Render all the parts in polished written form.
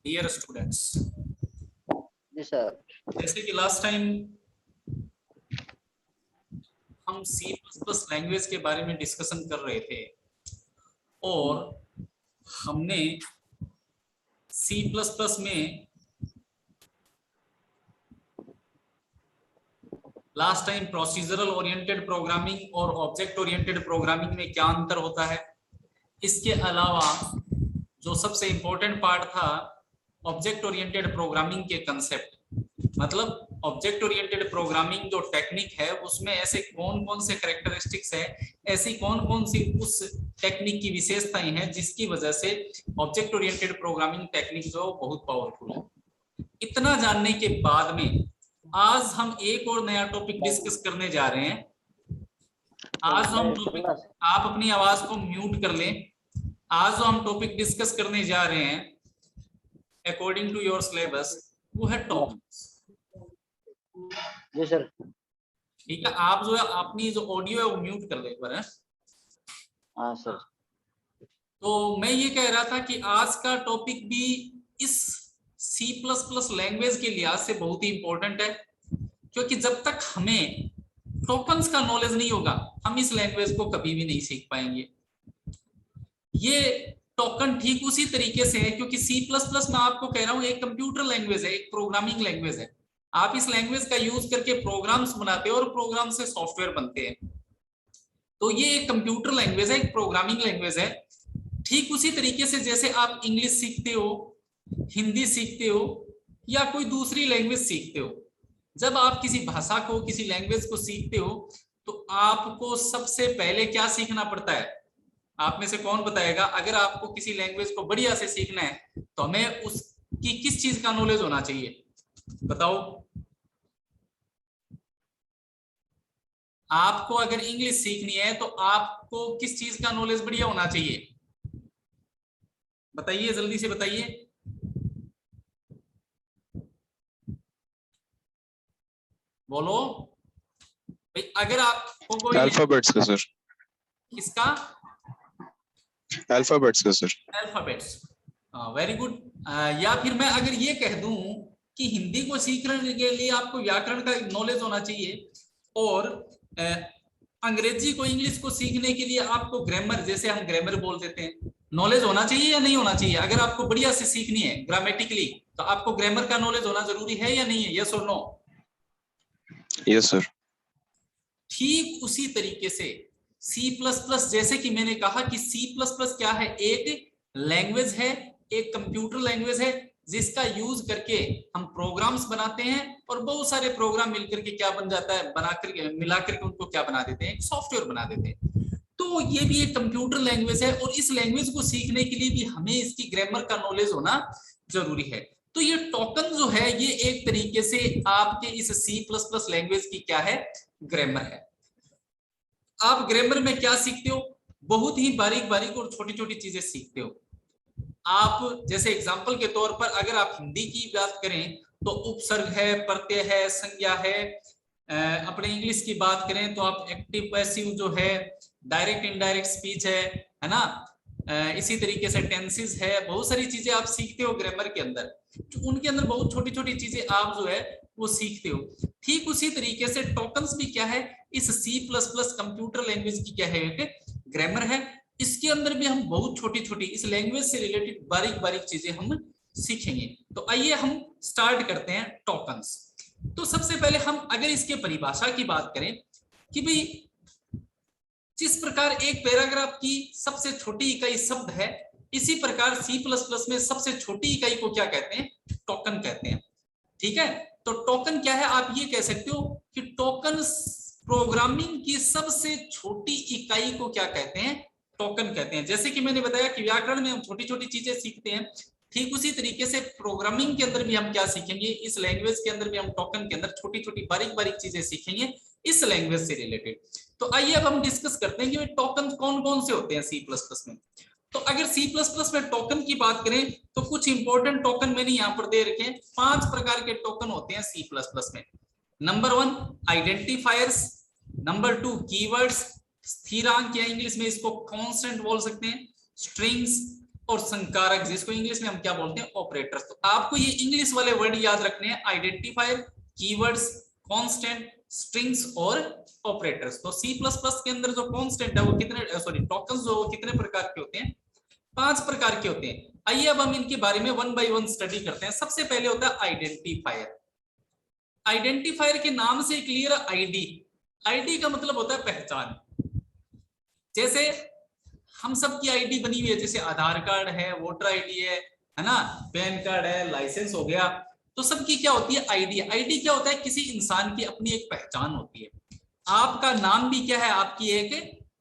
Dear students, जी sir. जैसे कि last time हम सी प्लस प्लस लैंग्वेज के बारे में डिस्कशन कर रहे थे और हमने सी प्लस प्लस में last time procedural oriented programming और ऑब्जेक्ट ओरिएंटेड प्रोग्रामिंग में क्या अंतर होता है, इसके अलावा जो सबसे इंपॉर्टेंट पार्ट था ऑब्जेक्ट ओरिएंटेड प्रोग्रामिंग के कंसेप्ट, मतलब ऑब्जेक्ट ओरिएंटेड प्रोग्रामिंग जो टेक्निक है उसमें ऐसे कौन कौन से कैरेक्टरिस्टिक्स है, ऐसी कौन कौन सी उस टेक्निक की विशेषताएं हैं जिसकी वजह से ऑब्जेक्ट ओरिएंटेड प्रोग्रामिंग टेक्निक जो बहुत पावरफुल है। इतना जानने के बाद में आज हम एक और नया टॉपिक डिस्कस करने जा रहे हैं। आज हम टॉपिक, आप अपनी आवाज को म्यूट कर लें। आज जो हम टॉपिक डिस्कस करने जा रहे हैं अकॉर्डिंग टू योर सिलेबस वो है टोकन्स। जी सर। ठीक है, आप जो है अपनी जो ऑडियो है वो म्यूट कर ले एक बार है। हाँ सर। तो मैं ये कह रहा था कि आज का टॉपिक भी इस सी प्लस प्लस लैंग्वेज के लिहाज से बहुत ही इंपॉर्टेंट है, क्योंकि जब तक हमें टोकन्स का नॉलेज नहीं होगा हम इस लैंग्वेज को कभी भी नहीं सीख पाएंगे। ये टोकन ठीक उसी तरीके से है क्योंकि सी प्लस प्लस मैं आपको कह रहा हूं एक कंप्यूटर लैंग्वेज है, एक प्रोग्रामिंग लैंग्वेज है। आप इस लैंग्वेज का यूज करके प्रोग्राम्स बनाते हो और प्रोग्राम से सॉफ्टवेयर बनते हैं। तो ये एक कंप्यूटर लैंग्वेज है, एक प्रोग्रामिंग लैंग्वेज है। ठीक उसी तरीके से जैसे आप इंग्लिश सीखते हो, हिंदी सीखते हो या कोई दूसरी लैंग्वेज सीखते हो, जब आप किसी भाषा को, किसी लैंग्वेज को सीखते हो तो आपको सबसे पहले क्या सीखना पड़ता है? आप में से कौन बताएगा? अगर आपको किसी लैंग्वेज को बढ़िया से सीखना है तो हमें उसकी किस चीज का नॉलेज होना चाहिए? बताओ। आपको अगर इंग्लिश सीखनी है तो आपको किस चीज का नॉलेज बढ़िया होना चाहिए? बताइए, जल्दी से बताइए। बोलो भाई। अगर आपको कोई अल्फाबेट्स का सर। किसका? अल्फाबेट्स का सर। Alphabets, very good. या फिर मैं अगर ये कह दूं कि हिंदी को सीखने के लिए आपको व्याकरण का नॉलेज होना चाहिए और अंग्रेजी को, इंग्लिश को सीखने के लिए आपको ग्रामर, जैसे हम ग्रामर बोल देते हैं, नॉलेज होना चाहिए या नहीं होना चाहिए? अगर आपको बढ़िया से सीखनी है ग्रामेटिकली तो आपको ग्रामर का नॉलेज होना जरूरी है या नहीं है? यस और नो? Yes sir. ठीक उसी तरीके से सी प्लस प्लस, जैसे कि मैंने कहा कि सी प्लस प्लस क्या है? एक लैंग्वेज है, एक कंप्यूटर लैंग्वेज है जिसका यूज करके हम प्रोग्राम्स बनाते हैं और बहुत सारे प्रोग्राम मिलकर के क्या बन जाता है, बनाकर के मिलाकर के उनको क्या बना देते हैं? एक सॉफ्टवेयर बना देते हैं। तो ये भी एक कंप्यूटर लैंग्वेज है और इस लैंग्वेज को सीखने के लिए भी हमें इसकी ग्रामर का नॉलेज होना जरूरी है। तो ये टोकन जो है ये एक तरीके से आपके इस सी प्लस प्लस लैंग्वेज की क्या है? ग्रामर है। आप ग्रामर में क्या सीखते हो? बहुत ही बारीक बारीक और छोटी छोटी चीजें सीखते हो। आप जैसे एग्जांपल के तौर पर अगर आप हिंदी की बात करें तो उपसर्ग है, प्रत्यय है, संज्ञा है। अपने इंग्लिश की बात करें तो आप एक्टिव पैसिव जो है, डायरेक्ट इनडायरेक्ट स्पीच है ना। इसी तरीके से टेंसेस है, बहुत सारी चीजें आप सीखते हो ग्रामर के अंदर। तो उनके अंदर बहुत छोटी छोटी चीजें आप जो है वो सीखते हो। ठीक उसी तरीके से टोकन्स भी क्या है? इस C plus plus computer language की क्या है? ग्रामर है। इसके अंदर भी हम बहुत छोटी छोटी इस लैंग्वेज से रिलेटेड बारीक बारीक चीजें हम सीखेंगे। तो आइए हम स्टार्ट करते हैं टोकन्स। तो सबसे पहले हम अगर इसके परिभाषा की बात करें कि भाई जिस प्रकार एक पैराग्राफ की सबसे छोटी इकाई शब्द है, इसी प्रकार सी प्लस प्लस में सबसे छोटी इकाई को क्या कहते हैं? टोकन कहते हैं। ठीक है, तो टोकन क्या है? आप ये कह सकते हो कि टोकन प्रोग्रामिंग की सबसे छोटी इकाई को क्या कहते हैं? टोकन कहते हैं। जैसे कि मैंने बताया कि व्याकरण में हम छोटी छोटी चीजें सीखते हैं, ठीक उसी तरीके से प्रोग्रामिंग के अंदर भी हम क्या सीखेंगे? इस लैंग्वेज के अंदर भी हम टोकन के अंदर छोटी छोटी बारीक बारीक चीजें सीखेंगे इस लैंग्वेज से रिलेटेड। तो आइए अब हम डिस्कस करते हैं कि टोकन कौन कौन से होते हैं सी प्लस प्लस में। तो अगर सी प्लस प्लस में टोकन की बात करें तो कुछ इंपॉर्टेंट टोकन मैंने यहां पर दे रखे हैं। 5 प्रकार के टोकन होते हैं सी प्लस प्लस में। नंबर 1 आइडेंटिफायर्स, नंबर 2 कीवर्ड्स, स्थिरांक या इंग्लिश में इसको कांस्टेंट बोल सकते हैं, स्ट्रिंग्स और संकारक, जिसको इंग्लिश में हम क्या बोलते हैं, ऑपरेटर्स। तो आपको ये इंग्लिश वाले वर्ड याद रखने हैं, आइडेंटिफायर, कीवर्ड्स, कांस्टेंट, स्ट्रिंग्स और ऑपरेटर्स। तो सी प्लस प्लस के अंदर जो कांस्टेंट है वो कितने, सॉरी टोकन्स जो कितने प्रकार के होते हैं, 5 प्रकार के होते हैं। आइए अब हम इनके बारे में वन बाय वन स्टडी करते हैं। सबसे पहले होता है आइडेंटिफायर। आइडेंटिफायर के नाम से क्लियर, आईडी, आईडी का मतलब होता है पहचान। जैसे हम सब की आईडी बनी हुई है, जैसे आधार कार्ड है, वोटर आईडी है ना, पैन कार्ड है, लाइसेंस हो गया, तो सबकी क्या होती है, आईडी। आईडी क्या होता है, किसी इंसान की अपनी एक पहचान होती है। आपका नाम भी क्या है, आपकी एक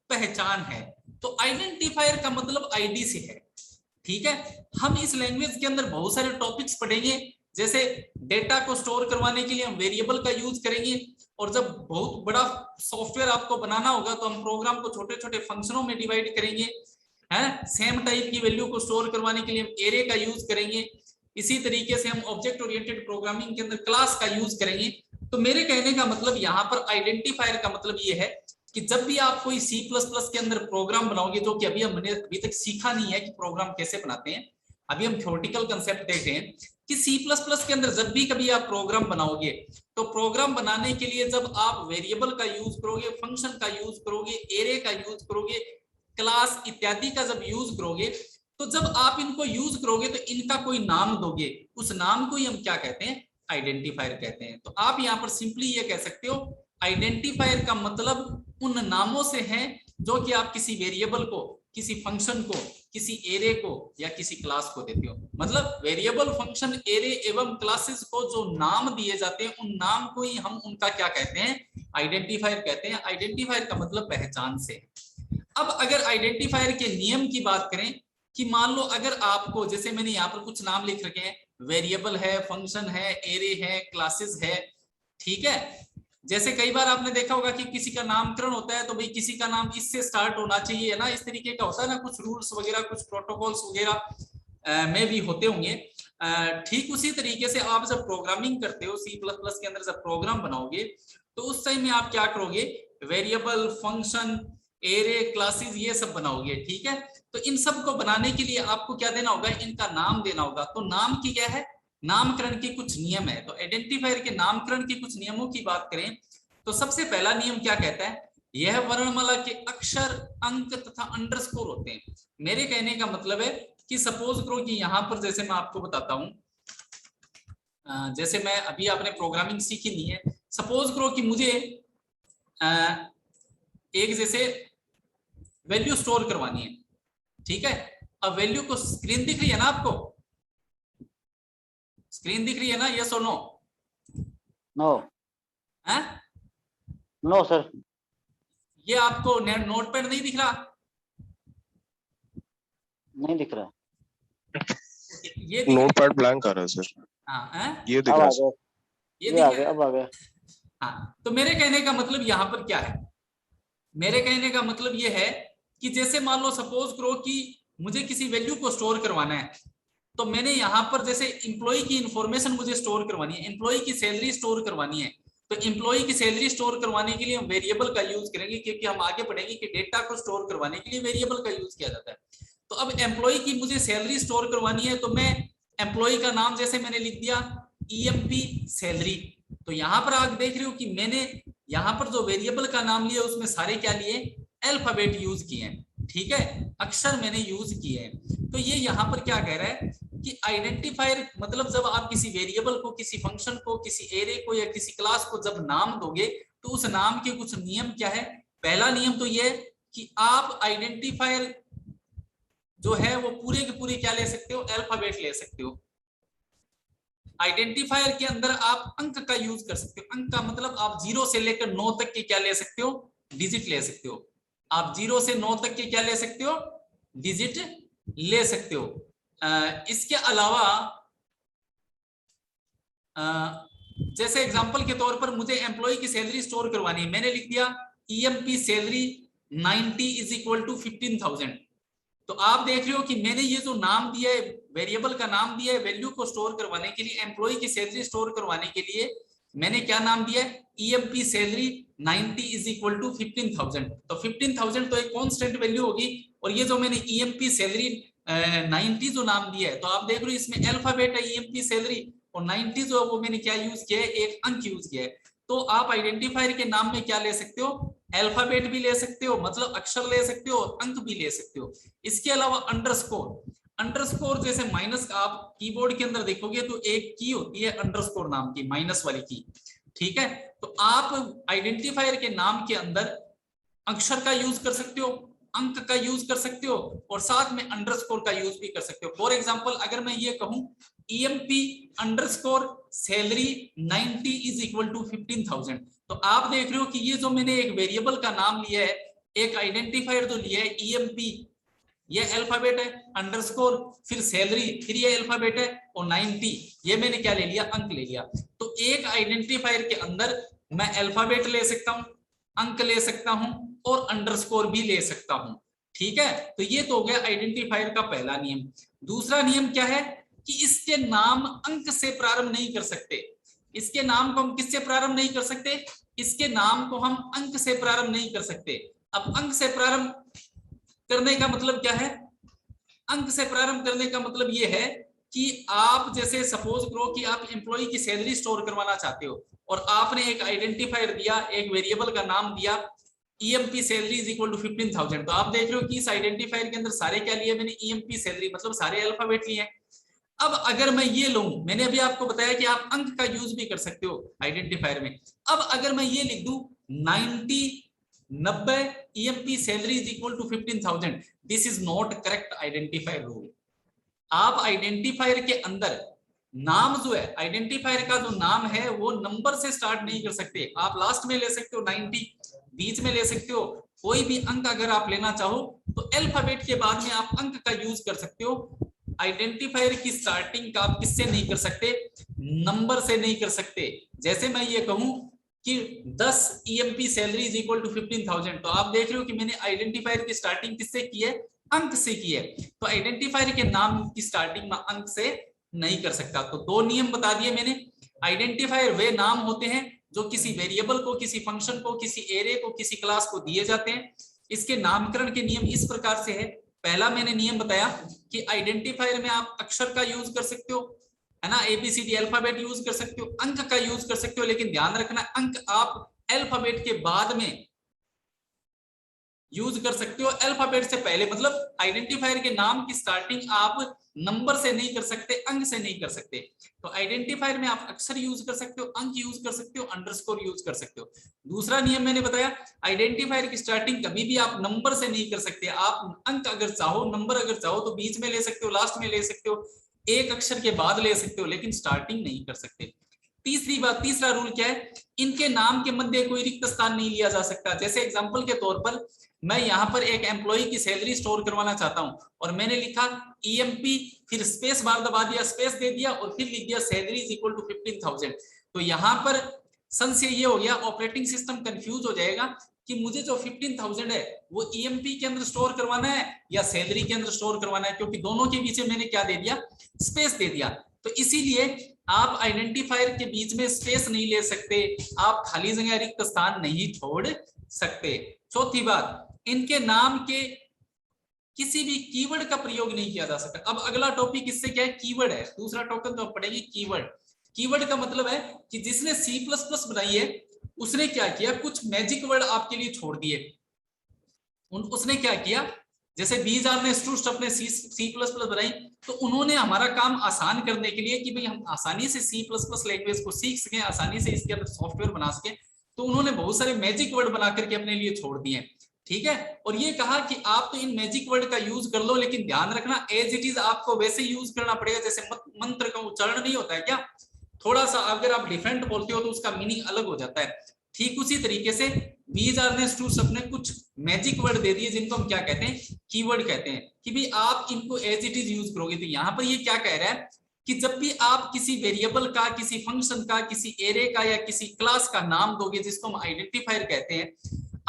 पहचान है। तो आइडेंटिफायर का मतलब आईडी से है, ठीक है। हम इस लैंग्वेज के अंदर बहुत सारे टॉपिक्स पढ़ेंगे, जैसे डेटा को स्टोर करवाने के लिए हम वेरिएबल का यूज करेंगे, और जब बहुत बड़ा सॉफ्टवेयर आपको बनाना होगा तो हम प्रोग्राम को छोटे छोटे फंक्शनों में डिवाइड करेंगे, है। सेम टाइप की वैल्यू को स्टोर करवाने के लिए हम एरे का यूज करेंगे। इसी तरीके से हम ऑब्जेक्ट ओरिएंटेड प्रोग्रामिंग के अंदर क्लास का यूज करेंगे। तो मेरे कहने का मतलब यहाँ पर आइडेंटिफायर का मतलब ये है कि जब भी आप कोई C++ के अंदर प्रोग्राम बनाओगे, जो कि अभी हमने अभी तक सीखा नहीं है कि प्रोग्राम कैसे बनाते हैं, अभी हम थ्योरेटिकल कंसेप्ट देख रहे हैं कि C++ के अंदर जब भी कभी आप प्रोग्राम बनाओगे, तो प्रोग्राम बनाने के लिए जब आप वेरिएबल का यूज करोगे, फंक्शन का यूज करोगे, एरे का यूज करोगे, क्लास इत्यादि का जब यूज करोगे, तो जब आप इनको यूज करोगे तो इनका कोई नाम दोगे, उस नाम को ही हम क्या कहते हैं, आइडेंटिफायर कहते हैं। तो आप यहाँ पर सिंपली ये कह सकते हो, आइडेंटिफायर का मतलब उन नामों से है जो कि आप किसी वेरिएबल को, किसी फंक्शन को, किसी एरे को या किसी क्लास को देते हो। मतलब वेरिएबल, फंक्शन, एरे एवं क्लासेस को जो नाम दिए जाते हैं, उन नाम को ही हम उनका क्या कहते हैं, आइडेंटिफायर कहते हैं। आइडेंटिफायर का मतलब पहचान से। अब अगर आइडेंटिफायर के नियम की बात करें कि मान लो अगर आपको, जैसे मैंने यहाँ पर कुछ नाम लिख रखे हैं, वेरिएबल है, फंक्शन है, एरे है, क्लासेस है, ठीक है। जैसे कई बार आपने देखा होगा कि किसी का नामकरण होता है तो भाई किसी का नाम इससे स्टार्ट होना चाहिए, है ना, इस तरीके का होता है ना, कुछ रूल्स वगैरह, कुछ प्रोटोकॉल्स वगैरह में भी होते होंगे। ठीक उसी तरीके से आप जब प्रोग्रामिंग करते हो C++ के अंदर, जब प्रोग्राम बनाओगे तो उस टाइम में आप क्या करोगे, वेरिएबल, फंक्शन, एरे, क्लासेस, ये सब बनाओगे, ठीक है। तो इन सब को बनाने के लिए आपको क्या देना होगा, इनका नाम देना होगा। तो नाम की क्या है, नामकरण के कुछ नियम है। तो आइडेंटिफायर के नामकरण के कुछ नियमों की बात करें तो सबसे पहला नियम क्या कहता है, यह वर्णमाला के अक्षर, अंक तथा अंडरस्कोर होते हैं। मेरे कहने का मतलब है कि सपोज करो कि यहाँ पर, जैसे मैं आपको बताता हूँ, जैसे मैं अभी, आपने प्रोग्रामिंग सीखी नहीं है, सपोज करो कि मुझे एक जैसे वैल्यू स्टोर करवानी है, ठीक है। अब वैल्यू को, स्क्रीन दिख रही है ना आपको, स्क्रीन दिख रही है ना, यस और नो? नो, है नो सर। ये आपको नोटपैड नहीं दिख रहा? नहीं दिख रहा, ये नोटपैड ब्लैंक आ रहा है सर। हाँ, ये दिख अब रहा आ है। गया, ये ये आ दिख गया, रहा अब आ गया। हाँ। तो मेरे कहने का मतलब यहाँ पर क्या है, मेरे कहने का मतलब ये है कि जैसे मान लो सपोज करो कि मुझे किसी वैल्यू को स्टोर करवाना है, तो मैंने यहाँ पर जैसे एम्प्लॉय की इंफॉर्मेशन मुझे स्टोर करवानी है, एम्प्लॉय की सैलरी स्टोर करवानी है, तो एम्प्लॉय की सैलरी स्टोर करवाने के लिए हम वेरिएबल का यूज करेंगे, क्योंकि हम आगे पढ़ेंगे कि डेटा को स्टोर करवाने के लिए वेरिएबल का यूज किया जाता है। तो अब एम्प्लॉय की मुझे सैलरी स्टोर करवानी है, तो मैं एम्प्लॉय का नाम जैसे मैंने लिख दिया EMP सैलरी। तो यहाँ पर आप देख रहे हो कि मैंने यहाँ पर जो वेरिएबल का नाम लिया उसमें सारे क्या लिए, अल्फाबेट यूज किए हैं, ठीक है, अक्षर मैंने यूज किए हैं। तो ये यहाँ पर क्या कह रहा है कि आइडेंटिफायर मतलब जब आप किसी वेरिएबल को, किसी फंक्शन को, किसी एरे को या किसी क्लास को जब नाम दोगे, तो उस नाम के कुछ नियम क्या है। पहला नियम तो ये कि आप आइडेंटिफायर जो है वो पूरे के पूरे क्या ले सकते हो, अल्फाबेट ले सकते हो। आइडेंटिफायर के अंदर आप अंक का यूज कर सकते हो। अंक का मतलब आप 0 से लेकर 9 तक के क्या ले सकते हो, डिजिट ले सकते हो। आप 0 से 9 तक के क्या ले सकते हो, डिजिट ले सकते हो। इसके अलावा जैसे एग्जांपल के तौर पर मुझे एम्प्लॉय की सैलरी स्टोर करवानी है, मैंने लिख दिया EMP salary 90 is equal to 15,000। तो आप देख रहे हो कि मैंने ये जो नाम दिया है, वेरिएबल का नाम दिया है वैल्यू को स्टोर करवाने के लिए, एम्प्लॉय की सैलरी स्टोर करवाने के लिए मैंने क्या नाम दिया है, EMP salary 90 is equal to 15,000। तो 15,000 तो एक कांस्टेंट वैल्यू होगी, और ये जो मैंने EMP सैलरी 90 जो नाम दिया है, तो आप देख रहे हो इसमें अल्फाबेट है ईएमपी सैलरी, और 90 जो है वो मैंने क्या यूज किया है, एक अंक यूज किया है। तो आप आइडेंटिफायर के नाम में क्या ले सकते हो, अल्फाबेट भी ले सकते हो, मतलब अक्षर ले सकते हो, और अंक भी ले सकते हो। इसके अलावा अंडरस्कोर, अंडरस्कोर जैसे माइनस, आप कीबोर्ड के अंदर देखोगे तो एक की होती है अंडरस्कोर नाम की, माइनस वाली की, ठीक है। तो आप आइडेंटिफायर के नाम के अंदर अक्षर का यूज कर सकते हो, अंक का यूज कर सकते हो, और साथ में अंडरस्कोर का यूज भी कर सकते हो। फॉर एग्जांपल अगर मैं ये कहूं EMP underscore salary 90 is equal to 15,000, तो आप देख रहे हो कि ये जो मैंने एक वेरिएबल का नाम लिया है, एक आइडेंटिफायर जो लिया है ईएमपी, ये अल्फाबेट है, अंडरस्कोर फिर सैलरी, फिर ये अल्फाबेट है, और 90 ये मैंने क्या ले लिया, अंक ले लिया। तो एक आइडेंटिफायर के अंदर मैं अल्फाबेट ले सकता हूं, अंक ले सकता हूं, और अंडरस्कोर भी ले सकता हूं, ठीक है। तो ये तो हो गया आइडेंटिफायर का पहला नियम। दूसरा नियम क्या है कि इसके नाम अंक से प्रारंभ नहीं कर सकते। इसके नाम को हम किससे प्रारंभ नहीं कर सकते, इसके नाम को हम अंक से प्रारंभ नहीं कर सकते। अब अंक से प्रारंभ करने का मतलब क्या है, अंक से प्रारंभ करने का मतलब ये है कि आप जैसे सपोज करो कि आप एम्प्लॉय की सैलरी स्टोर करवाना चाहते हो, और आपने एक आइडेंटिफायर दिया, एक वेरिएबल का नाम दिया EMP salary is equal to 15,000। तो आप देख रहे हो कि इस आइडेंटिफायर के अंदर सारे क्या लिए मैंने, ईएमपी सैलरी, मतलब सारे अल्फाबेट लिए हैं। अब अगर मैं ये लूं, मैंने अभी आपको बताया कि आप अंक का यूज भी कर सकते हो आइडेंटिफायर में। अब अगर मैं ये लिख दूं 90 EMP salary is equal to 15,000, this is not correct identifier rule. आप आइडेंटिफायर के अंदर नाम जो है, आइडेंटिफायर का जो नाम है वो नंबर से स्टार्ट नहीं कर सकते। आप लास्ट में ले सकते हो 90, बीच में ले सकते हो, कोई भी अंक अगर आप लेना चाहो तो अल्फाबेट के बाद में आप अंक का यूज कर सकते हो। आइडेंटिफायर की स्टार्टिंग का आप किससे नहीं कर सकते, नंबर से नहीं कर सकते। जैसे मैं ये कहूं कि 10 EMP salary is equal to 15,000, तो आप देख रहे हो कि मैंने आइडेंटिफायर की स्टार्टिंग किससे की है, अंक से की है। तो आइडेंटिफायर के नाम की स्टार्टिंग में अंक से नहीं कर सकता। तो दो नियम बता दिए मैंने। आइडेंटिफायर वे नाम होते हैं जो किसी वेरिएबल को, किसी फंक्शन को, किसी एरे को, किसी क्लास को दिए जाते हैं। इसके नामकरण के नियम इस प्रकार से है। पहला मैंने नियम बताया कि आइडेंटिफायर में आप अक्षर का यूज कर सकते हो, है ना, एबीसीडी अल्फाबेट यूज कर सकते हो, अंक का यूज कर सकते हो, लेकिन ध्यान रखना अंक आप अल्फाबेट के बाद में यूज कर सकते हो, अल्फाबेट से पहले। मतलब आइडेंटिफायर के नाम की स्टार्टिंग आप नंबर से नहीं कर सकते, अंक से नहीं कर सकते। तो आइडेंटिफायर में आप अक्षर यूज कर सकते हो, अंक यूज कर सकते हो, अंडरस्कोर यूज कर सकते हो। दूसरा नियम मैंने बताया, आइडेंटिफायर की स्टार्टिंग कभी भी आप नंबर से नहीं कर सकते। आप अंक अगर चाहो, नंबर अगर चाहो तो बीच में ले सकते हो, लास्ट में ले सकते हो, एक अक्षर के बाद ले सकते हो, लेकिन स्टार्टिंग नहीं कर सकते। तीसरी बात, तीसरा रूल क्या है, इनके नाम के मध्य कोई रिक्त स्थान नहीं लिया जा सकता। जैसे एग्जांपल के तौर पर मैं यहाँ पर एक एम्प्लॉय की सैलरी स्टोर करवाना चाहता हूँ, और मैंने लिखा ईएमपी, फिर स्पेस बार दबा दिया, स्पेस दे दिया, और फिर लिख दिया सैलरी इज इक्वल टू 15,000। तो यहाँ पर संशय ये हो गया, ऑपरेटिंग सिस्टम कंफ्यूज हो जाएगा कि मुझे जो 15,000 है वो ईएमपी के अंदर स्टोर करवाना है या सैलरी के अंदर स्टोर करवाना है, क्योंकि दोनों के बीच में मैंने क्या दे दिया, स्पेस दे दिया। तो इसीलिए आप आइडेंटिफायर के बीच में स्पेस नहीं ले सकते, आप खाली जगह रिक्त स्थान नहीं छोड़ सकते। चौथी बात, इनके नाम के किसी भी कीवर्ड का प्रयोग नहीं किया जा सकता। अब अगला टॉपिक इससे क्या है, कीवर्ड है। दूसरा टोकन तो पढ़ेंगे कीवर्ड। कीवर्ड का मतलब है कि जिसने C++ बनाई है उसने क्या किया, कुछ मैजिक वर्ड आपके लिए छोड़ दिए। उसने क्या किया, जैसे बीजार ने स्टूडेंट अपने C++ बनाई, तो उन्होंने हमारा काम आसान करने के लिए कि भाई हम आसानी से C++ लैंग्वेज को सीख सकें, आसानी से इसके अंदर सॉफ्टवेयर बना सकें, तो उन्होंने बहुत सारे मैजिक वर्ड बना करके अपने लिए छोड़ दिए, ठीक है। और ये कहा कि आप तो इन मैजिक वर्ड का यूज कर लो, लेकिन ध्यान रखना एज इट इज आपको वैसे यूज करना पड़ेगा जैसे मंत्र का उच्चारण नहीं होता है क्या, थोड़ा सा अगर आप डिफरेंट बोलते हो तो उसका मीनिंग अलग हो जाता है। ठीक उसी तरीके से बीजार ने स्टूडेंट्स अपने कुछ मैजिक वर्ड दे दिए जिनको हम क्या कहते हैं, कीवर्ड कहते हैं, कि भी आप इनको एज इट इज यूज करोगे। तो यहाँ पर ये क्या कह रहा है कि जब भी आप किसी वेरिएबल का, किसी फंक्शन का, किसी एरे का या किसी क्लास का नाम दोगे जिसको हम आइडेंटिफायर कहते हैं,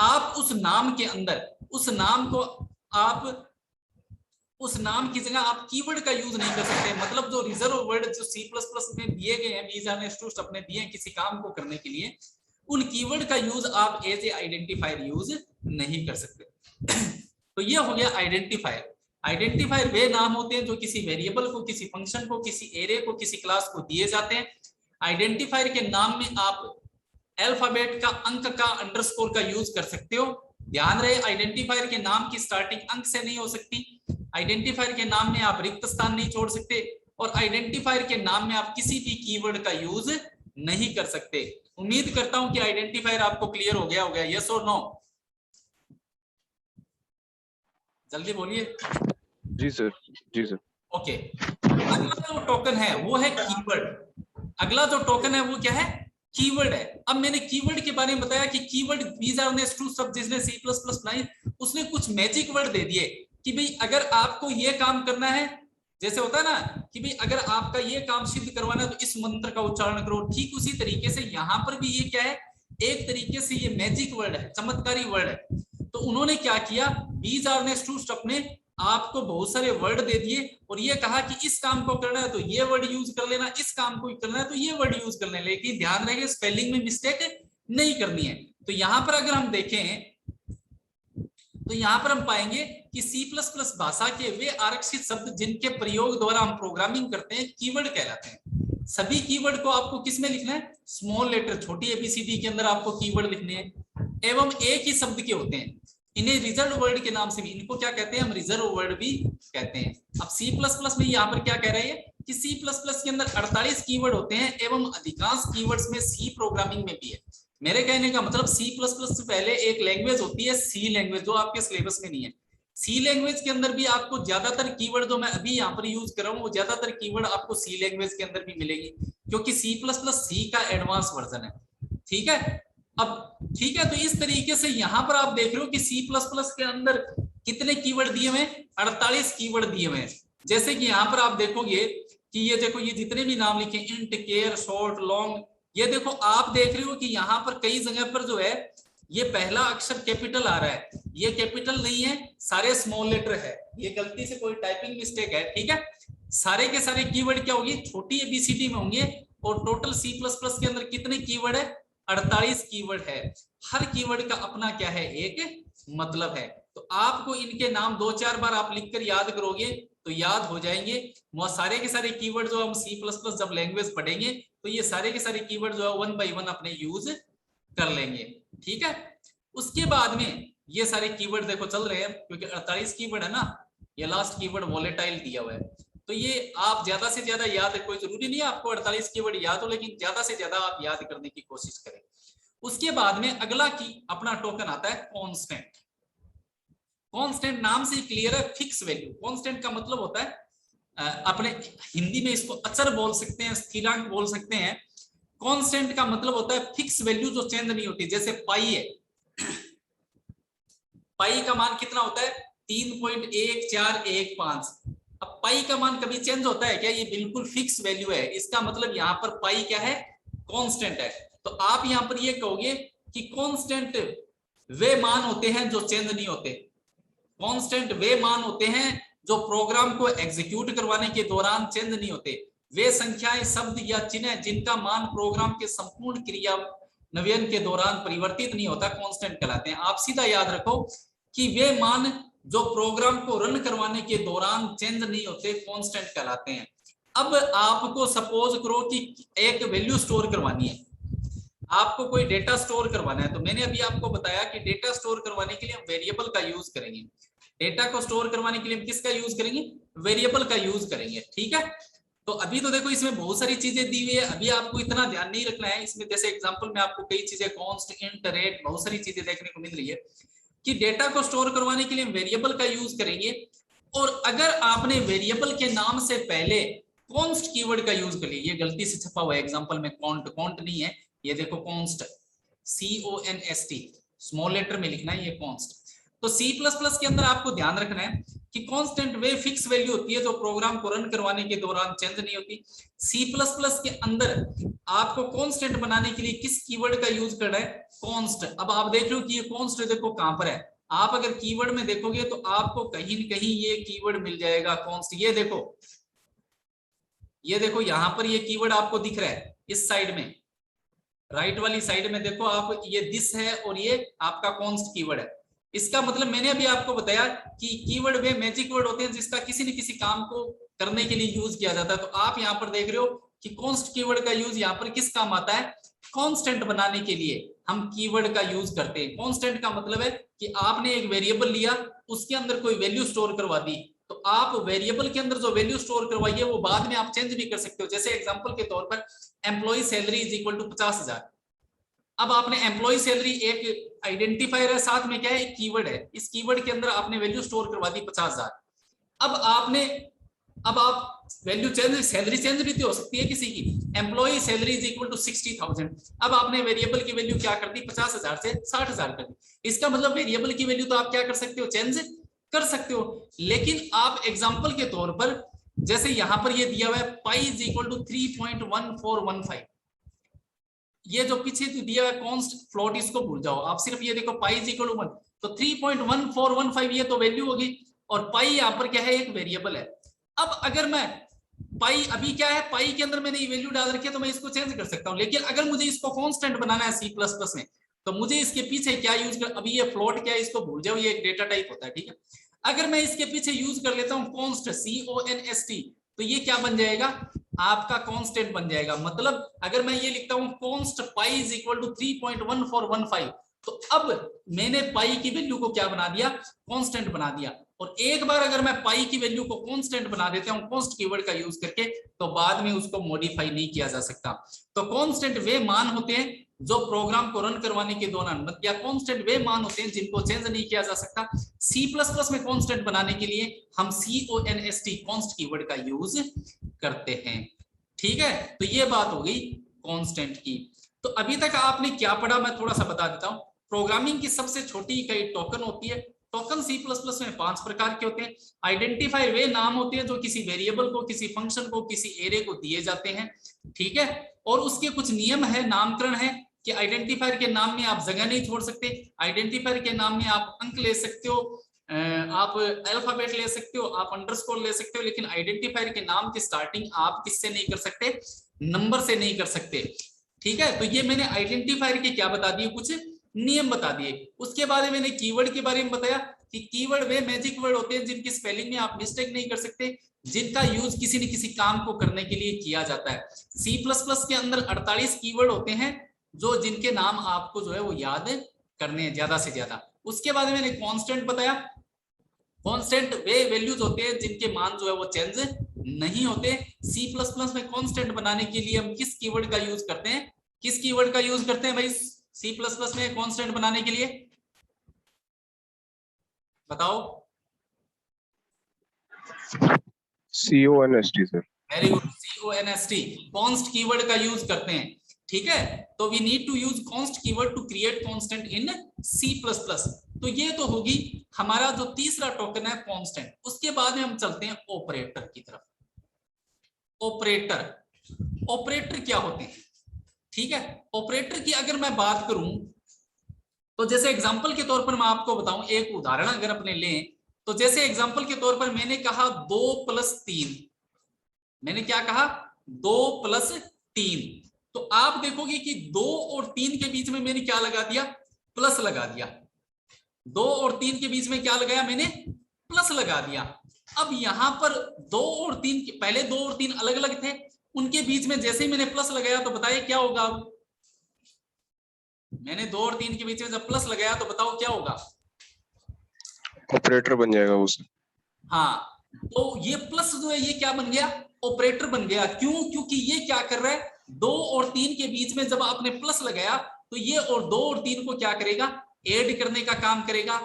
आप उस नाम के अंदर उस नाम को आप उस नाम की जगह आप कीवर्ड का यूज नहीं कर सकते। मतलब जो रिजर्व वर्ड जो C++ में दिए गए हैं, बीजार ने स्टूडेंट्स अपने दिए हैं किसी काम को करने के लिए, उन कीवर्ड का यूज आप एज ए आइडेंटिफायर यूज नहीं कर सकते। तो ये हो गया आइडेंटिफायर। आइडेंटिफायर वे नाम होते हैं जो किसी वेरिएबल को, किसी फंक्शन को, किसी एरे को, किसी क्लास को दिए जाते हैं। आइडेंटिफायर के नाम में आप अल्फाबेट का, अंक का, अंडरस्कोर का यूज कर सकते हो। ध्यान रहे, आइडेंटिफायर के नाम की स्टार्टिंग अंक से नहीं हो सकती। आइडेंटिफायर के नाम में आप रिक्त स्थान नहीं छोड़ सकते, और आइडेंटिफायर के नाम में आप किसी भी कीवर्ड का यूज नहीं कर सकते। उम्मीद करता हूं कि आइडेंटिफायर आपको क्लियर हो गया होगा। यस और नो? जल्दी बोलिए। जी सर, जी सर। ओके, अगला जो टोकन है वो है कीवर्ड। अगला जो टोकन है वो क्या है? कीवर्ड है। अब मैंने कीवर्ड के बारे में बताया कि keyword these are the two sub, जिसने C++ बनाई उसने कुछ मैजिक वर्ड दे दिए कि भाई अगर आपको ये काम करना है, जैसे होता है ना कि भाई अगर आपका ये काम सिद्ध करवाना है तो इस मंत्र का उच्चारण करो। ठीक उसी तरीके से यहाँ पर भी ये क्या है, एक तरीके से ये मैजिक वर्ड है, चमत्कारी वर्ड है। तो उन्होंने क्या किया, बीज आर ने स्टूप ने आपको बहुत सारे वर्ड दे दिए और ये कहा कि इस काम को करना है तो ये वर्ड यूज कर लेना, इस काम को करना है तो ये वर्ड यूज कर लेना, लेकिन ध्यान रहे स्पेलिंग में मिस्टेक नहीं करनी है। तो यहां पर अगर हम देखें तो यहां पर हम पाएंगे कि C++ भाषा के वे आरक्षित शब्द जिनके प्रयोग द्वारा हम प्रोग्रामिंग करते हैं कीवर्ड कहलाते हैं। सभी कीवर्ड को आपको किस में लिखना है? स्मॉल लेटर, छोटी ABCD के अंदर आपको कीवर्ड लिखने हैं एवं एक ही शब्द के होते हैं। इन्हें रिजर्व वर्ड के नाम से भी, इनको क्या कहते हैं? हम रिजर्व वर्ड भी कहते हैं। अब C++ में यहाँ पर क्या कह रहे हैं कि C++ के अंदर 48 कीवर्ड होते हैं एवं अधिकांश कीवर्ड्स में C प्रोग्रामिंग में भी है। मेरे कहने का मतलब C++ से पहले एक लैंग्वेज होती है C लैंग्वेज, जो आपके सिलेबस में नहीं है। C लैंग्वेज के अंदर भी आपको ज्यादातर कीवर्ड जो मैं अभी यहाँ पर यूज कर रहा हूँ वो ज्यादातर कीवर्ड आपको C लैंग्वेज के अंदर भी मिलेगी, क्योंकि C++ का एडवांस वर्जन है। ठीक है, अब ठीक है, तो इस तरीके से यहाँ पर आप देख रहे हो कि C++ के अंदर कितने कीवर्ड दिए हुए हैं? 48 कीवर्ड दिए हुए हैं। जैसे कि यहाँ पर आप देखोगे कि ये देखो, ये जितने भी नाम लिखे, इंट, केयर, शॉर्ट, लॉन्ग, ये देखो आप देख रहे हो कि यहाँ पर कई जगह पर जो है ये पहला अक्षर कैपिटल आ रहा है, ये कैपिटल नहीं है, सारे स्मॉल लेटर है, ये गलती से कोई टाइपिंग मिस्टेक है। ठीक है, सारे के सारे कीवर्ड क्या होगी? छोटी ABCD में होंगे। और टोटल C++ के अंदर कितने कीवर्ड है? 48 कीवर्ड है। हर कीवर्ड का अपना क्या है? एक मतलब है। तो आपको इनके नाम 2-4 बार आप लिखकर याद करोगे तो याद हो जाएंगे। वो सारे के सारे कीवर्ड जो हम C++ जब लैंग्वेज पढ़ेंगे तो ये सारे के सारे कीवर्ड जो है 1 by 1 अपने यूज कर लेंगे। ठीक है, उसके बाद में ये सारे कीवर्ड देखो चल रहे हैं, क्योंकि 48 कीवर्ड है ना। ये लास्ट कीवर्ड वोलेटाइल दिया हुआ है, तो ये आप ज्यादा से ज्यादा याद, कोई जरूरी नहीं है आपको 48 कीवर्ड याद हो, लेकिन ज्यादा से ज्यादा आप याद करने की कोशिश करें। उसके बाद में अगला की अपना टोकन आता है कांस्टेंट। कांस्टेंट नाम से क्लियर है, फिक्स वैल्यू। कांस्टेंट का मतलब होता है अपने हिंदी में इसको अचर बोल सकते हैं, स्थिरांक बोल सकते हैं। कांस्टेंट का मतलब होता है फिक्स वैल्यू जो चेंज नहीं होती। जैसे पाई है, पाई का मान कितना होता है? 3.1415। अब पाई का मान कभी चेंज होता है क्या? ये बिल्कुल फिक्स वैल्यू है। इसका मतलब यहाँ पर पाई क्या है? कांस्टेंट है। तो आप यहाँ पर ये कहोगे कि कांस्टेंट वे मान होते हैं जो चेंज नहीं होते। कांस्टेंट वे मान होते हैं जो प्रोग्राम को एग्जीक्यूट करवाने के दौरान चेंज नहीं होते। वे संख्याएं, शब्द या चिन्ह जिनका मान प्रोग्राम के संपूर्ण क्रिया नवीन के दौरान परिवर्तित नहीं होता, कांस्टेंट कहलाते हैं। आप सीधा याद रखो कि वे मान जो प्रोग्राम को रन करवाने के दौरान चेंज नहीं होते, कांस्टेंट कहलाते हैं। अब आपको सपोज करो कि एक वैल्यू स्टोर करवानी है, आपको कोई डेटा स्टोर करवाना है। तो मैंने अभी आपको बताया कि डेटा स्टोर करवाने के लिए हम वेरिएबल का यूज करेंगे। डेटा को स्टोर करवाने के लिए हम किसका यूज करेंगे? वेरिएबल का यूज करेंगे। ठीक है, तो अभी तो देखो इसमें बहुत सारी चीजें दी हुई है, अभी आपको इतना ध्यान नहीं रखना है इसमें। जैसे एग्जांपल में आपको कई चीजें कॉन्स्ट, इंट, रेट, बहुत सारी चीजें देखने को मिल रही है कि डेटा को स्टोर करवाने के लिए हम वेरिएबल का यूज करेंगे। और अगर आपने वेरिएबल के नाम से पहले कॉन्स्ट कीवर्ड का यूज कर लिया, ये गलती से छपा हुआ है एग्जांपल में, कॉन्ट नहीं है, ये देखो कॉन्स्ट, CONST, स्मॉल लेटर में लिखना है ये कॉन्स्ट। तो C++ के अंदर आपको ध्यान रखना है कि कांस्टेंट वे फिक्स वैल्यू होती है जो प्रोग्राम को रन करवाने के दौरान चेंज नहीं होती। C++ के अंदर आपको कांस्टेंट बनाने के लिए किस कीवर्ड का यूज करना है? कॉन्स्ट। अब आप देख लो कि ये कॉन्स्ट देखो कहां पर है। आप अगर कीवर्ड में देखोगे तो आपको कहीं न कहीं ये कीवर्ड मिल जाएगा कॉन्स्ट। ये देखो यहां पर ये कीवर्ड आपको दिख रहा है इस साइड में, राइट वाली साइड में देखो आप, ये दिस है और ये आपका कॉन्स्ट कीवर्ड है। इसका मतलब मैंने अभी आपको बताया कि कीवर्ड वे मैजिक वर्ड होते हैं जिसका किसी न किसी काम को करने के लिए यूज किया जाता है। तो आप यहाँ पर देख रहे हो कि कॉन्स्ट कीवर्ड का यूज यहाँ पर किस काम आता है, कांस्टेंट बनाने के लिए हम कीवर्ड का यूज करते हैं। कांस्टेंट का मतलब है कि आपने एक वेरिएबल लिया, उसके अंदर कोई वैल्यू स्टोर करवा दी, तो आप वेरिएबल के अंदर जो वैल्यू स्टोर करवाई है वो बाद में आप चेंज भी कर सकते हो। जैसे एग्जांपल के तौर पर employ salary is equal to 50,000। अब आपने एम्प्लॉय सैलरी एक आइडेंटिफायर है, साथ में क्या है, एक कीवर्ड है, इस कीवर्ड के अंदर आपने वैल्यू स्टोर करवा दी 50,000। अब आप वैल्यू चेंज, सैलरी चेंज भी तो हो सकती है किसी की, employ salary is equal to 60,000। अब आपने वेरिएबल की वैल्यू क्या कर दी, 50,000 से 60,000 कर दी। इसका मतलब वेरिएबल की वैल्यू तो आप क्या कर सकते हो, चेंज कर सकते हो। लेकिन आप एग्जांपल के तौर पर जैसे यहां पर ये दिया हुआ है पाई इज इक्वल टू 3.1415, ये जो पीछे दिया हुआ है कॉन्स्ट फ्लोट, इसको भूल जाओ आप, सिर्फ ये देखो पाई इज इक्वल टू 1, तो 3.1415 ये तो वैल्यू होगी, और पाई यहाँ पर क्या है, एक वेरिएबल है। अब अगर मैं पाई, अभी क्या है, पाई के अंदर मैंने ये वैल्यू डाल रखी है तो मैं इसको चेंज कर सकता हूं, लेकिन अगर मुझे इसको कांस्टेंट बनाना है C++ में, तो मुझे इसके पीछे क्या यूज कर, अभी ये फ्लोट क्या है इसको भूल जाओ, ये एक डेटा टाइप होता है, ठीक है। अगर मैं इसके पीछे यूज कर लेता हूँ कॉन्स्ट, CONST, तो ये क्या बन जाएगा, आपका कांस्टेंट बन जाएगा। मतलब अगर मैं ये लिखता हूँ const pi is equal to 3.1415, तो अब मैंने पाई की वैल्यू को क्या बना दिया, कांस्टेंट बना दिया। और एक बार अगर मैं पाई की वैल्यू को कांस्टेंट बना देता हूं कांस्ट कीवर्ड का यूज करके, तो बाद में उसको मॉडिफाई नहीं किया जा सकता। तो कांस्टेंट वे मान होते हैं जो प्रोग्राम को रन करवाने के दौरान, या कांस्टेंट वे मान होते हैं जिनको चेंज नहीं किया जा सकता। C++ में कांस्टेंट बनाने के लिए हम CONST कांस्ट कीवर्ड का यूज करते हैं, ठीक है। तो ये बात हो गई कांस्टेंट की। तो अभी तक आपने क्या पढ़ा, मैं थोड़ा सा बता देता हूं। प्रोग्रामिंग की सबसे छोटी इकाई टोकन होती है। टोकन C++ में 5 प्रकार के होते हैं। आइडेंटिफायर वे नाम होते हैं जो किसी वेरिएबल को, किसी फंक्शन को, किसी एरे को दिए जाते हैं, ठीक है। और उसके कुछ नियम है, नामकरण है कि आइडेंटिफायर के नाम में आप जगह नहीं छोड़ सकते, आइडेंटिफायर के नाम में आप अंक ले सकते हो, आप अल्फाबेट ले सकते हो, आप अंडरस्कोर ले सकते हो, लेकिन आइडेंटिफायर के नाम की स्टार्टिंग आप किससे नहीं कर सकते, नंबर से नहीं कर सकते, ठीक है। तो ये मैंने आइडेंटिफायर के क्या बता दिए, कुछ नियम बता दिए। उसके बाद मैंने कीवर्ड के बारे में बताया कि कीवर्ड वे मैजिक वर्ड होते हैं जिनकी स्पेलिंग में आप मिस्टेक नहीं कर सकते, जिनका यूज किसी न किसी काम को करने के लिए किया जाता है। C++ के अंदर 48 कीवर्ड होते हैं जो, जिनके नाम आपको जो है वो याद करने हैं ज्यादा से ज्यादा। उसके बाद मैंने कांस्टेंट बताया, कांस्टेंट वे वैल्यूज होते हैं जिनके मान जो है वो चेंज नहीं होते। C++ में कांस्टेंट बनाने के लिए हम किस कीवर्ड का यूज करते हैं, किस कीवर्ड का यूज करते हैं भाई C++ में कांस्टेंट बनाने के लिए, बताओ। CONST सर। Very good, CONST const keyword का यूज करते हैं, ठीक है। तो we need to use const keyword to create constant in C++। तो ये तो होगी हमारा जो तीसरा टोकन है कांस्टेंट। उसके बाद में हम चलते हैं ऑपरेटर की तरफ। ऑपरेटर, ऑपरेटर क्या होते हैं, ठीक है। ऑपरेटर की अगर मैं बात करूं तो जैसे एग्जांपल के तौर पर मैं आपको बताऊं, एक उदाहरण अगर अपने लें, तो जैसे एग्जांपल के तौर पर मैंने कहा 2 + 3, मैंने क्या कहा 2 + 3, तो आप देखोगे कि 2 और 3 के बीच में मैंने क्या लगा दिया, प्लस लगा दिया। 2 और 3 के बीच में क्या लगाया मैंने, प्लस लगा दिया। अब यहां पर 2 और 3 पहले 2 और 3 अलग अलग थे, उनके बीच में जैसे ही मैंने प्लस लगाया तो बताइए क्या होगा। अब मैंने 2 और 3 के बीच में जब प्लस लगाया तो बताओ क्या होगा, ऑपरेटर बन जाएगा वो सर। हाँ, तो ये प्लस जो है ये क्या बन गया, ऑपरेटर बन गया। क्यों, क्योंकि ये क्या कर रहा है, 2 और 3 के बीच में जब आपने प्लस लगाया तो ये और 2 और 3 को क्या करेगा, ऐड करने का काम करेगा,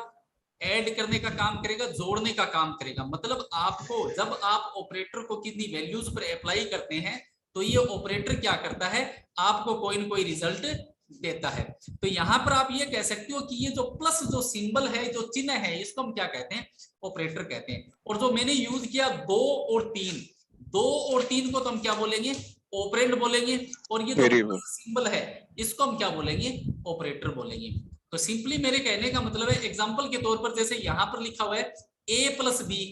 ऐड करने का काम करेगा, जोड़ने का काम करेगा। मतलब आपको जब आप ऑपरेटर को कितनी वैल्यूज पर अप्लाई करते हैं तो ये ऑपरेटर क्या करता है, आपको कोई ना कोई रिजल्ट देता है। तो यहां पर आप ये कह सकते हो कि ये जो प्लस जो सिंबल है, जो चिन्ह है, इसको हम क्या कहते हैं, ऑपरेटर कहते हैं। और जो मैंने यूज किया 2 और 3, 2 और 3 को तो हम क्या बोलेंगे, ऑपरेंड बोलेंगे। और ये जो सिंबल है इसको हम क्या बोलेंगे, ऑपरेटर बोलेंगे। तो सिंपली मेरे कहने का मतलब है, एग्जांपल के तौर पर जैसे यहां पर लिखा हुआ है A + B,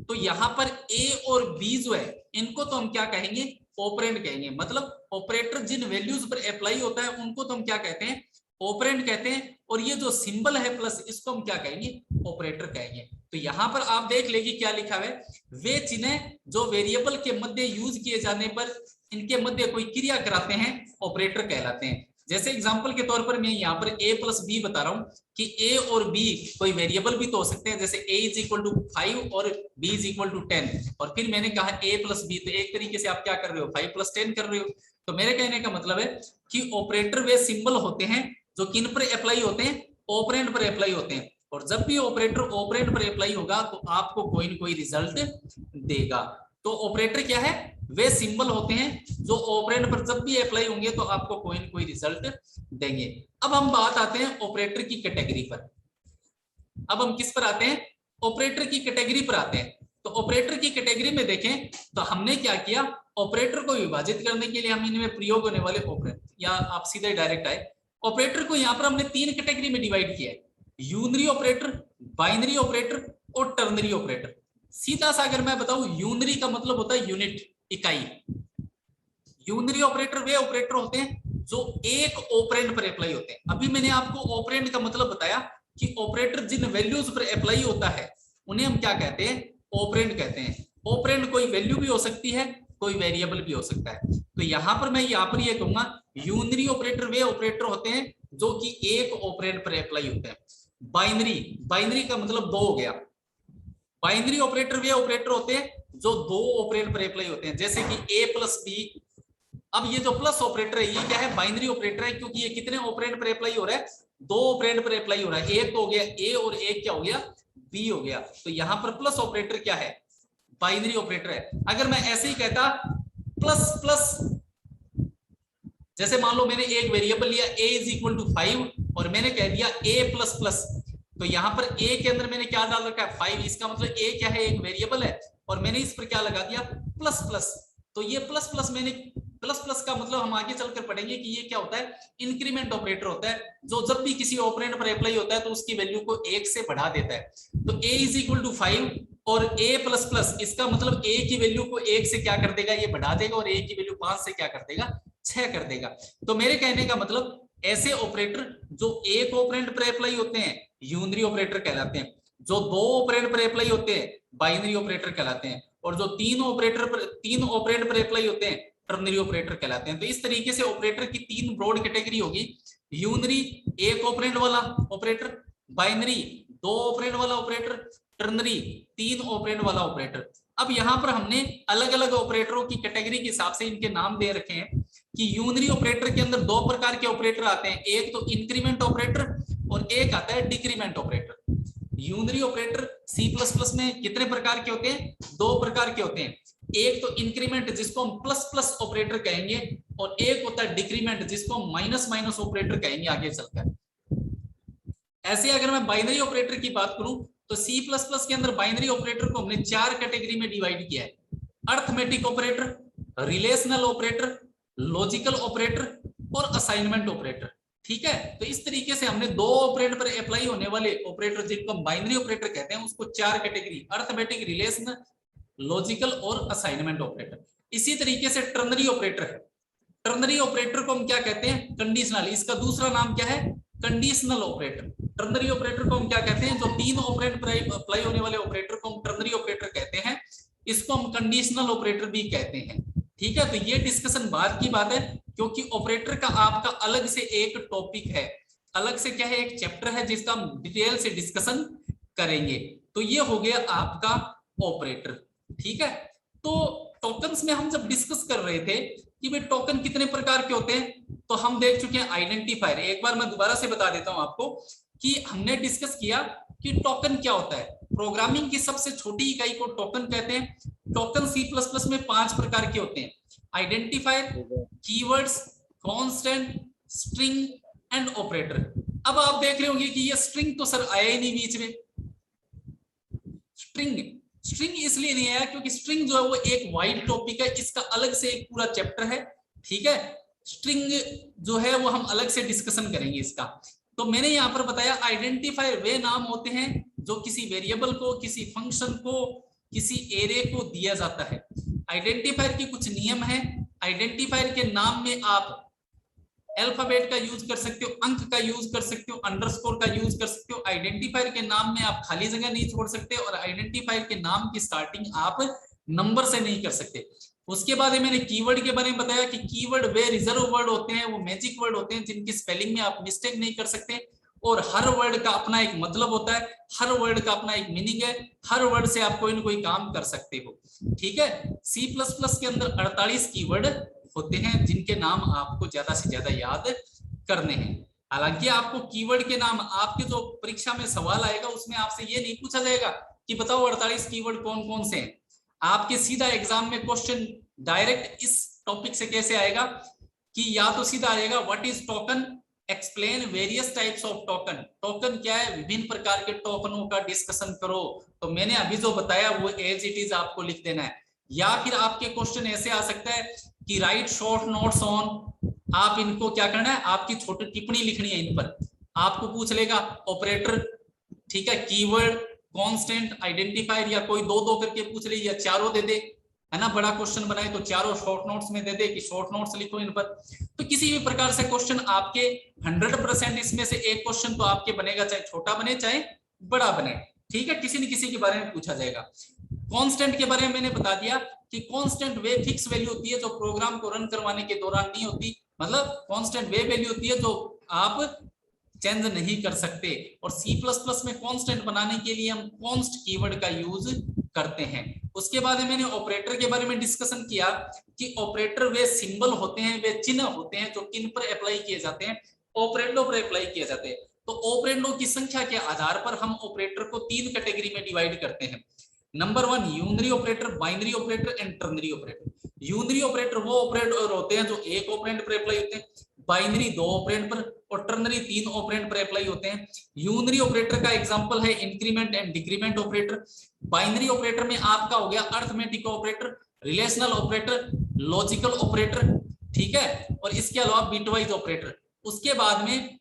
तो यहां पर A और B जो है इनको तो हम क्या कहेंगे, ऑपरेंड कहेंगे। मतलब ऑपरेटर जिन वैल्यूज पर अप्लाई होता है उनको तो हम क्या कहते हैं, ऑपरेंड कहते हैं, और ये जो सिंबल है प्लस, इसको हम क्या कहेंगे, ऑपरेटर कहेंगे। तो यहां पर आप देख लेंगे क्या लिखा है, वे चिन्ह जो वेरिएबल के मध्य यूज किए जाने पर इनके मध्य कोई क्रिया कराते हैं, ऑपरेटर कहलाते हैं। जैसे एग्जांपल के तौर पर मैं यहाँ पर a प्लस बी बता रहा हूँ कि a और b कोई वेरिएबल भी तो हो सकते हैं, जैसे a इज इक्वल टू 5 और b इज इक्वल टू 10, और फिर मैंने कहा a प्लस बी, तो एक तरीके से आप क्या कर रहे हो, 5 प्लस 10 कर रहे हो। तो मेरे कहने का मतलब है कि ऑपरेटर वे सिंबल होते हैं जो किन पर अप्लाई होते हैं, ऑपरेंड पर अप्लाई होते हैं, और जब भी ऑपरेटर ऑपरेंड पर अप्लाई होगा तो आपको कोई न कोई रिजल्ट देगा। तो ऑपरेटर क्या है, वे सिंबल होते हैं जो ऑपरेंड पर जब भी अप्लाई होंगे तो आपको कोई न कोई रिजल्ट देंगे। अब हम बात आते हैं ऑपरेटर की कैटेगरी पर। अब हम किस पर आते हैं, ऑपरेटर की कैटेगरी पर आते हैं। तो ऑपरेटर की कैटेगरी में देखें तो हमने क्या किया, ऑपरेटर को विभाजित करने के लिए हम इनमें प्रयोग होने वाले ऑपरेटर, या आप सीधे डायरेक्ट आए, ऑपरेटर को यहाँ पर हमने 3 कैटेगरी में डिवाइड किया है, यूनरी ऑपरेटर, बाइनरी ऑपरेटर और टर्नरी ऑपरेटर। सीधा सा अगर मैं बताऊं, यूनरी का मतलब होता है यूनिट, इकाई। यूनरी ऑपरेटर वे ऑपरेटर होते हैं जो एक ऑपरेंड पर अप्लाई होते हैं। अभी मैंने आपको ऑपरेंड का मतलब बताया कि ऑपरेटर जिन वैल्यूज पर अप्लाई होता है उन्हें हम क्या कहते हैं, ऑपरेंड कहते हैं। ऑपरेंड कोई वैल्यू भी हो सकती है, कोई वेरिएबल भी हो सकता है। तो यहां पर मैं यहाँ पर ये कहूंगा, यूनरी ऑपरेटर वे ऑपरेटर होते हैं जो कि एक ऑपरेंड पर अप्लाई होते हैं। बाइनरी, बाइनरी का मतलब 2 हो गया। बाइनरी ऑपरेटर वे ऑपरेटर होते हैं जो 2 ऑपरेंड पर अप्लाई होते हैं, जैसे कि a प्लस बी। अब ये जो प्लस ऑपरेटर है ये क्या है, बाइनरी ऑपरेटर है, क्योंकि ये कितने ऑपरेंड पर अप्लाई हो रहा है, 2 ऑपरेंड पर अप्लाई हो रहा है। एक तो हो गया a और एक क्या हो गया, b हो गया। तो यहाँ पर प्लस ऑपरेटर क्या है, बाइनरी ऑपरेटर है। अगर मैं ऐसे ही कहता प्लस प्लस, जैसे मान लो मैंने एक वेरिएबल लिया a इज इक्वल टू 5 और मैंने कह दिया a प्लस प्लस, तो यहाँ पर a के अंदर मैंने क्या डाल रखा है, 5। इसका मतलब a क्या है, एक वेरिएबल है, और मैंने इस पर क्या लगा दिया, प्लस प्लस। तो ये प्लस प्लस, मैंने प्लस प्लस का मतलब हम आगे चलकर पढ़ेंगे कि ये क्या होता है, इंक्रीमेंट ऑपरेटर होता है, जो जब भी किसी ऑपरेंड पर अप्लाई होता है तो उसकी वैल्यू को 1 से बढ़ा देता है। तो a इज इक्वल टू 5 और a प्लस प्लस, इसका मतलब a की वैल्यू को 1 से क्या कर देगा, ये बढ़ा देगा, और a की वैल्यू 5 से क्या कर देगा, 6 कर देगा। तो मेरे कहने का मतलब ऐसे ऑपरेटर जो एक ऑपरेंड पर अप्लाई होते हैं यूनरी ऑपरेटर कहलाते हैं, जो 2 ऑपरेंड पर अप्लाई होते हैं बाइनरी ऑपरेटर कहलाते हैं, और जो 3 ऑपरेंड पर अप्लाई होते हैं टर्नरी ऑपरेटर कहलाते हैं। तो इस तरीके से ऑपरेटर की 3 ब्रॉड कैटेगरी होगी, यूनरी एक ऑपरेंड वाला ऑपरेटर, बाइनरी 2 ऑपरेंड वाला ऑपरेटर, टर्नरी 3 ऑपरेंड वाला ऑपरेटर। अब यहाँ पर हमने अलग अलग ऑपरेटरों की कैटेगरी के हिसाब से इनके नाम दे रखे हैं कि यूनरी ऑपरेटर के अंदर 2 प्रकार के ऑपरेटर आते हैं, एक तो इंक्रीमेंट ऑपरेटर और एक आता है decrement operator. Unary operator C++ में कितने प्रकार के होते हैं, 2 प्रकार के होते हैं। एक तो इंक्रीमेंट जिसको हम प्लस प्लस ऑपरेटर कहेंगे, और एक होता है डिक्रीमेंट जिसको हम माइनस माइनस ऑपरेटर कहेंगे आगे चलकर। ऐसे अगर मैं बाइनरी ऑपरेटर की बात करूं तो C++ के अंदर बाइनरी ऑपरेटर को हमने 4 कैटेगरी में डिवाइड किया है, arithmetic operator, relational operator, logical operator और असाइनमेंट ऑपरेटर। ठीक है, तो इस तरीके से हमने 2 ऑपरेंड पर अप्लाई होने वाले ऑपरेटर जिनको हम बाइनरी ऑपरेटर कहते हैं उसको 4 कैटेगरी, अर्थमेटिक, रिलेशनल, लॉजिकल और असाइनमेंट ऑपरेटर। इसी तरीके से टर्नरी ऑपरेटर है, टर्नरी ऑपरेटर को हम क्या कहते हैं, कंडीशनल। इसका दूसरा नाम क्या है, कंडीशनल ऑपरेटर। टर्नरी ऑपरेटर को हम क्या कहते हैं, जो 3 ऑपरेंड पर अप्लाई होने वाले ऑपरेटर को हम टर्नरी ऑपरेटर कहते हैं, इसको हम कंडीशनल ऑपरेटर भी कहते हैं। ठीक है, तो ये डिस्कशन बाद की बात है, क्योंकि ऑपरेटर का आपका अलग से एक टॉपिक है, अलग से क्या है, एक चैप्टर है जिसका हम डिटेल से डिस्कशन करेंगे। तो ये हो गया आपका ऑपरेटर। ठीक है, तो टोकन्स में हम जब डिस्कस कर रहे थे कि भाई टोकन कितने प्रकार के होते हैं, तो हम देख चुके हैं आइडेंटिफायर। एक बार मैं दोबारा से बता देता हूं आपको कि हमने डिस्कस किया कि टोकन क्या होता है। प्रोग्रामिंग की सबसे छोटी इकाई को टोकन कहते हैं। टोकन C++ में 5 प्रकार के होते हैं, identifier, keywords, constant, string and operator. अब आप देख रहे होंगे कि ये स्ट्रिंग तो सर आया ही नहीं बीच में। स्ट्रिंग इसलिए नहीं आया क्योंकि स्ट्रिंग जो है वो एक वाइड टॉपिक है, इसका अलग से एक पूरा चैप्टर है। ठीक है, स्ट्रिंग जो है वो हम अलग से डिस्कशन करेंगे इसका। तो मैंने यहाँ पर बताया आइडेंटिफायर वे नाम होते हैं जो किसी वेरिएबल को, किसी फंक्शन को, किसी एरे को दिया जाता है। आइडेंटिफायर के कुछ नियम है। आइडेंटिफायर के नाम में आप अल्फाबेट का यूज कर सकते हो, अंक का यूज कर सकते हो, अंडरस्कोर का यूज कर सकते हो। आइडेंटिफायर के नाम में आप खाली जगह नहीं छोड़ सकते और आइडेंटिफायर के नाम की स्टार्टिंग आप नंबर से नहीं कर सकते। उसके बाद मैंने कीवर्ड के बारे में बताया कि कीवर्ड वे रिजर्व वर्ड होते हैं, वो मैजिक वर्ड होते हैं जिनकी स्पेलिंग में आप मिस्टेक नहीं कर सकते और हर वर्ड का अपना एक मतलब होता है, हर वर्ड का अपना एक मीनिंग है, हर वर्ड से आप कोई ना कोई काम कर सकते हो। ठीक है, C++ के अंदर 48 कीवर्ड होते हैं जिनके नाम आपको ज्यादा से ज्यादा याद करने हैं। हालांकि आपको कीवर्ड के नाम आपके जो परीक्षा में सवाल आएगा उसमें आपसे ये नहीं पूछा जाएगा कि बताओ 48 कीवर्ड कौन कौन से हैं। आपके सीधा एग्जाम में क्वेश्चन डायरेक्ट इस टॉपिक से कैसे आएगा कि या तो सीधा आएगा what is token, explain various types of token. Token क्या है, विभिन्न प्रकार के टोकनों का डिस्कशन करो। तो मैंने अभी जो बताया वो एज इट इज आपको लिख देना है। या फिर आपके क्वेश्चन ऐसे आ सकता है कि राइट शॉर्ट नोट्स ऑन, आप इनको क्या करना है, आपकी छोटी टिप्पणी लिखनी है इन पर। आपको पूछ लेगा ऑपरेटर, ठीक है, कीवर्ड, कांस्टेंट, आइडेंटिफायर, या कोई दो दो करके पूछ ले या चारों दे दे, है ना। बड़ा क्वेश्चन बनाए तो चारों शॉर्ट नोट्स में दे दे कि शॉर्ट नोट्स लिखो इन पर। तो किसी भी प्रकार से क्वेश्चन आपके 100% इसमें से एक क्वेश्चन तो आपके बनेगा, चाहे छोटा बने चाहे बड़ा बने। ठीक है, किसी न किसी के बारे में पूछा जाएगा। कांस्टेंट के बारे में मैंने बता दिया कि कांस्टेंट वे फिक्स वैल्यू होती है जो प्रोग्राम को रन करवाने के दौरान नहीं होती, मतलब कांस्टेंट वे वैल्यू होती है जो आप चेंज नहीं कर सकते। और C++ में कांस्टेंट बनाने के लिए हम कॉन्स्ट कीवर्ड का यूज करते हैं। उसके बाद मैंने ऑपरेटर के बारे में डिस्कशन किया कि ऑपरेटर वे सिंबल होते हैं, वे चिन्ह होते हैं जो किन पर अप्लाई किए जाते हैं, ऑपरेंडो पर अप्लाई किए जाते हैं। तो ऑपरेंडो की संख्या के आधार पर हम ऑपरेटर को 3 कैटेगरी में डिवाइड करते हैं। Number 1 unary operator, binary operator and ternary operator. Unary operator वो ऑपरेटर होते हैं जो एक ऑपरेंड पर अप्लाई होते हैं, बाइनरी 2 ऑपरेंड पर और टर्नरी 3 ऑपरेंड पर अप्लाई होते हैं। यूनरी ऑपरेटर का एग्जांपल है increment and decrement operator. Binary operator में आपका हो गया arithmetic operator, relational operator, logical operator, ठीक है, और इसके अलावा बिटवाइज ऑपरेटर। उसके बाद में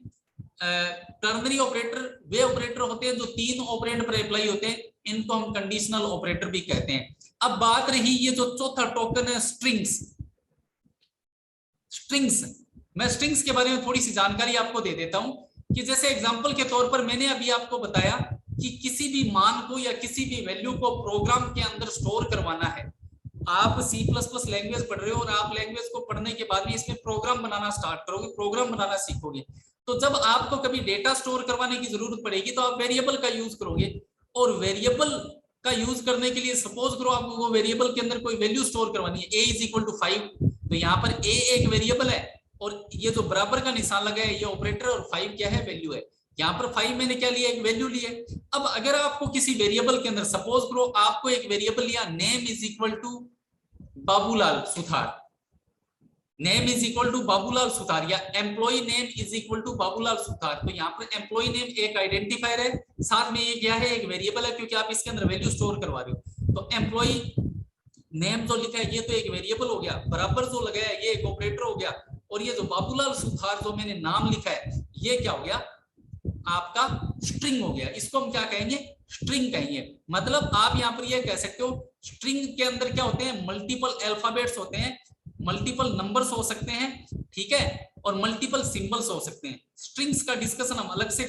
टर्नरी ऑपरेटर वे ऑपरेटर होते हैं जो 3 ऑपरेंड पर अप्लाई होते हैं, इनको हम कंडीशनल ऑपरेटर भी कहते हैं। अब बात रही ये जो चौथा टोकन है स्ट्रिंग्स। मैं स्ट्रिंग्स के बारे में थोड़ी सी जानकारी आपको दे देता हूं कि जैसे एग्जांपल के तौर पर मैंने अभी आपको बताया कि किसी भी मान को या किसी भी वैल्यू को प्रोग्राम के अंदर स्टोर करवाना है। आप C++ लैंग्वेज पढ़ रहे हो और आप लैंग्वेज को पढ़ने के बाद में इसमें प्रोग्राम बनाना स्टार्ट करोगे, प्रोग्राम बनाना सीखोगे। तो जब आपको कभी डेटा स्टोर करवाने की जरूरत पड़ेगी तो आप वेरिएबल का यूज करोगे, और वेरिएबल का यूज करने के लिए सपोज करो आपको वो वेरिएबल के अंदर कोई वैल्यू स्टोर करवानी है, a = 5, तो यहाँ पर a एक वेरिएबल है और ये जो बराबर का निशान लगा है ये ऑपरेटर और 5 क्या है, वैल्यू है। यहाँ पर 5 मैंने क्या लिया, एक वैल्यू ली है। अब अगर आपको किसी वेरिएबल के अंदर सपोज करो आपको एक वेरिएबल लिया नेम = बाबूलाल सुथार, नेम = बाबूलाल सुथार, या एम्प्लॉय नेम = बाबूलाल सुथार। तो यहाँ पर एम्प्लॉय नेम एक आइडेंटिफायर है, साथ में ये क्या है, एक वेरिएबल है, क्योंकि आप इसके अंदर वैल्यू स्टोर करवा रहे हो। तो एम्प्लॉय नेम जो लिखा है ये तो एक वेरिएबल हो गया, बराबर जो लगाया है ये एक ऑपरेटर हो गया, और ये जो बाबूलाल सुथार जो मैंने नाम लिखा है ये क्या हो गया, आपका स्ट्रिंग हो गया। इसको हम क्या कहेंगे, स्ट्रिंग कहेंगे। मतलब आप यहाँ पर ये कह सकते हो स्ट्रिंग के अंदर क्या होते हैं, मल्टीपल अल्फाबेट्स होते हैं, मल्टीपल नंबर्स हो सकते हैं, ठीक है, और मल्टीपल सिंबल्स हो सकते हैं। स्ट्रिंग्स का डिस्कशन हम अलग से